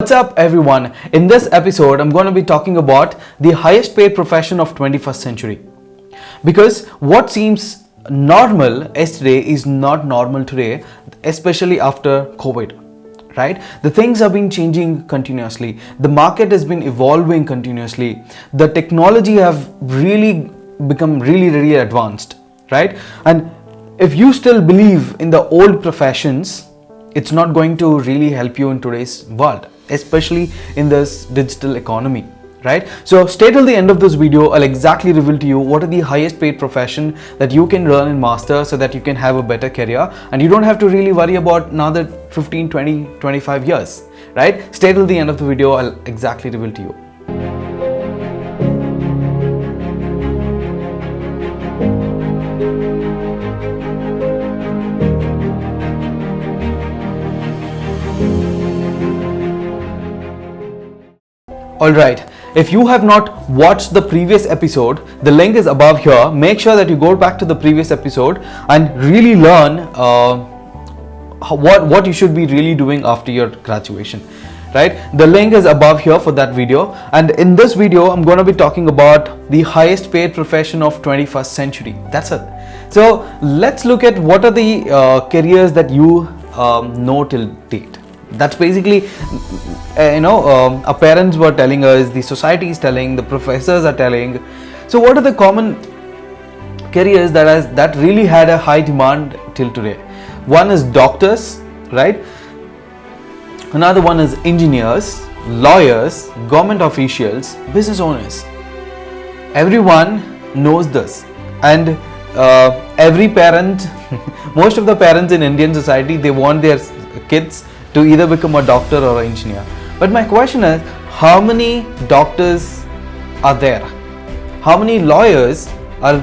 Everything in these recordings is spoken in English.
What's up everyone? In this episode I'm going to be talking about the highest paid profession of 21st century. Because what seems normal yesterday is not normal today, especially after COVID, right? The things have been changing continuously. The market has been evolving continuously. The technology have really become really advanced, right? And if you still believe in the old professions, it's not going to really help you in today's world, especially in this digital economy, right? So stay till the end of this video. I'll exactly reveal to you what are the highest paid profession that you can learn and master so that you can have a better career and you don't have to really worry about another 15, 20, 25 years, right? Stay till the end of the video. I'll exactly reveal to you. Alright, if you have not watched the previous episode, the link is above here. Make sure that you go back to the previous episode and really learn what you should be really doing after your graduation, right? The link is above here for that video. And in this video, I'm going to be talking about the highest paid profession of 21st century. That's it. So let's look at what are the careers that you know till date. That's basically, our parents were telling us, the society is telling, the professors are telling. So what are the common careers that really had a high demand till today? One is doctors, right? Another one is engineers, lawyers, government officials, business owners. Everyone knows this, and every parent, most of the parents in Indian society, they want their kids to either become a doctor or an engineer. But my question is, how many doctors are there? How many lawyers are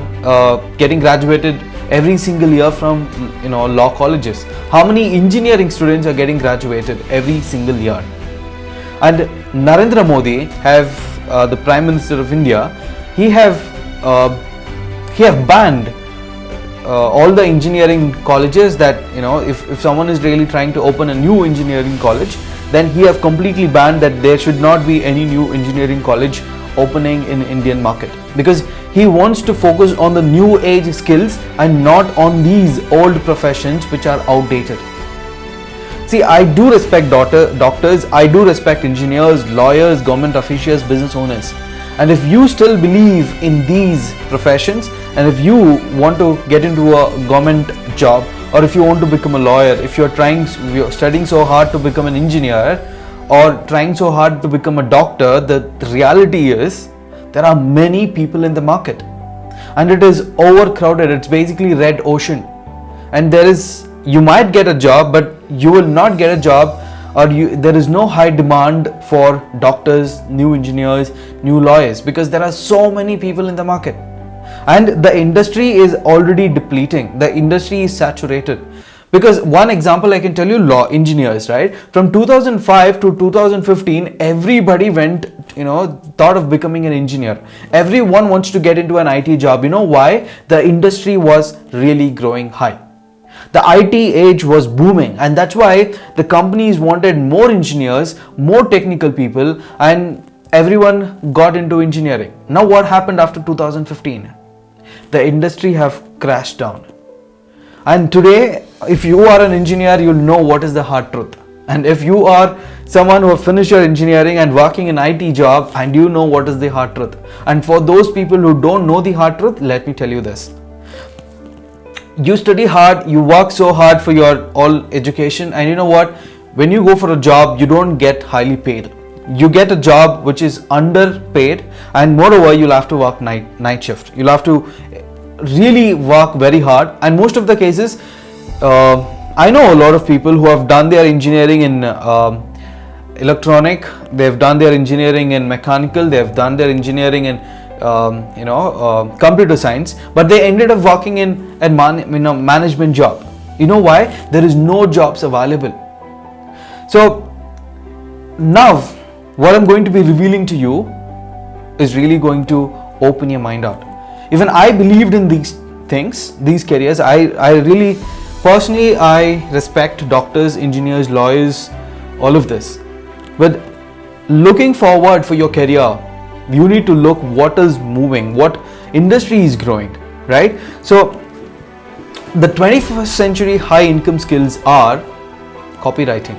getting graduated every single year from law colleges? How many engineering students are getting graduated every single year? And Narendra Modi, the Prime Minister of India, he have banned all the engineering colleges that if someone is really trying to open a new engineering college, then he have completely banned that there should not be any new engineering college opening in Indian market, because he wants to focus on the new age skills and not on these old professions which are outdated. See, I do respect doctors, I do respect engineers, lawyers, government officials, business owners. And if you still believe in these professions, and if you want to get into a government job, or if you want to become a lawyer, if you're studying so hard to become an engineer, or trying so hard to become a doctor, the reality is there are many people in the market, and it is overcrowded. It's basically red ocean, and you might get a job, but you will not get a job, or there is no high demand for doctors, new engineers, new lawyers, because there are so many people in the market. And the industry is already depleting. The industry is saturated. Because one example I can tell you, engineers, right? From 2005 to 2015, everybody thought of becoming an engineer. Everyone wants to get into an IT job. You know why? The industry was really growing high. The IT age was booming, and that's why the companies wanted more engineers, more technical people, and everyone got into engineering. Now what happened after 2015? The industry have crashed down. And today, if you are an engineer, you'll know what is the hard truth. And if you are someone who have finished your engineering and working in IT job, and you know what is the hard truth. And for those people who don't know the hard truth, let me tell you this. You study hard, you work so hard for your all education, and you know what? When you go for a job, you don't get highly paid. You get a job which is underpaid, and moreover, you'll have to work night shift. You'll have to really work very hard, and most of the cases, I know a lot of people who have done their engineering in electronic, they've done their engineering in mechanical, they've done their engineering in computer science, but they ended up working in a management job. You know why? There is no jobs available. So now what I'm going to be revealing to you is really going to open your mind out. Even I believed in these things, these careers. I really personally, I respect doctors, engineers, lawyers, all of this. But looking forward for your career, you need to look what is moving, what industry is growing, right? So the 21st century high income skills are copywriting.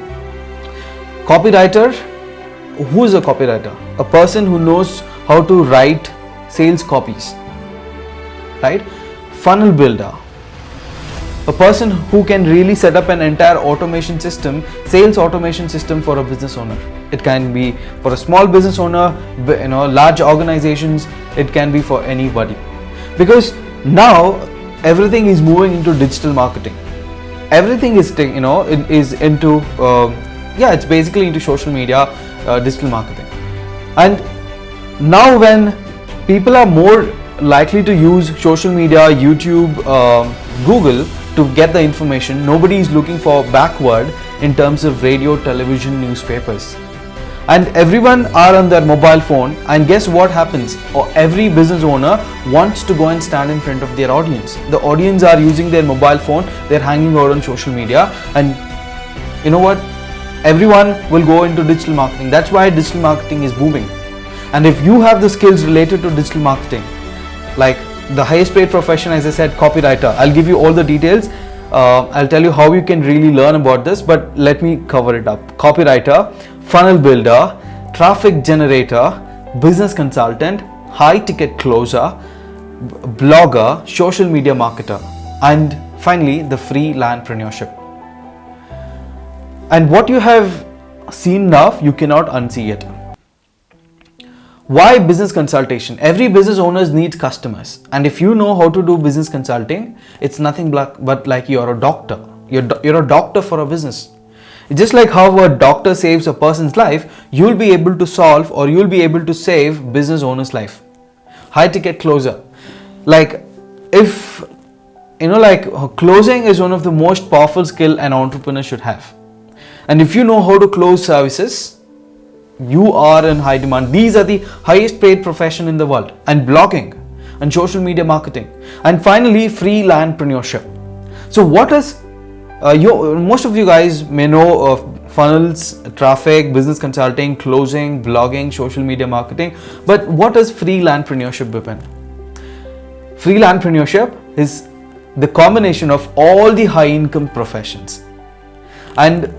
Copywriter, who is a copywriter? A person who knows how to write sales copies, right? Funnel builder, a person who can really set up an entire automation system, sales automation system for a business owner. It can be for a small business owner, large organizations, it can be for anybody. Because now everything is moving into digital marketing. Everything is, is into, it's basically into social media, digital marketing. And now when people are more likely to use social media, YouTube, Google to get the information, nobody is looking for backward in terms of radio, television, newspapers. And everyone are on their mobile phone, and guess what happens? Every business owner wants to go and stand in front of their audience. The audience are using their mobile phone, they're hanging out on social media, and you know what? Everyone will go into digital marketing. That's why digital marketing is booming. And if you have the skills related to digital marketing, like the highest paid profession, as I said, copywriter, I'll give you all the details. I'll tell you how you can really learn about this, but let me cover it up. Copywriter, funnel builder, traffic generator, business consultant, high ticket closer, blogger, social media marketer, and finally the freelanpreneurship. And what you have seen now, you cannot unsee it. Why business consultation? Every business owner needs customers, and if you know how to do business consulting, it's nothing but like you're a doctor. You're a doctor for a business. Just like how a doctor saves a person's life, you'll be able to solve, or you'll be able to save business owner's life. High ticket closer. Like if closing is one of the most powerful skill an entrepreneur should have. And if you know how to close services, you are in high demand. These are the highest paid profession in the world. And blogging and social media marketing. And finally, freelanpreneurship. So what is most of you guys may know of funnels, traffic, business consulting, closing, blogging, social media marketing. But what is freelanpreneurship, Bipin? Freelanpreneurship is the combination of all the high income professions. And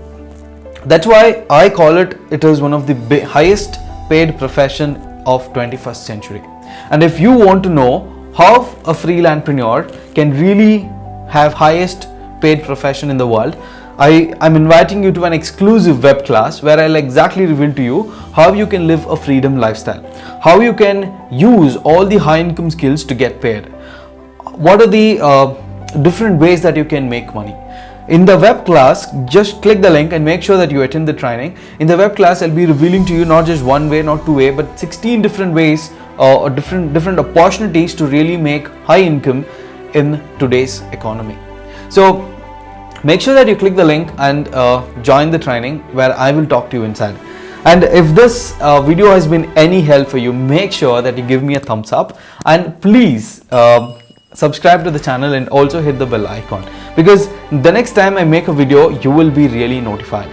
that's why I call it is one of the highest paid profession of 21st century. And if you want to know how a freelanpreneur can really have highest paid profession in the world, I'm inviting you to an exclusive web class where I'll exactly reveal to you how you can live a freedom lifestyle, how you can use all the high income skills to get paid, what are the different ways that you can make money. In the web class, just click the link and make sure that you attend the training. In the web class, I'll be revealing to you not just one way, not two way, but 16 different ways or different opportunities to really make high income in today's economy. So make sure that you click the link and join the training where I will talk to you inside. And if this video has been any help for you, make sure that you give me a thumbs up, and please subscribe to the channel and also hit the bell icon, because the next time I make a video, you will be really notified.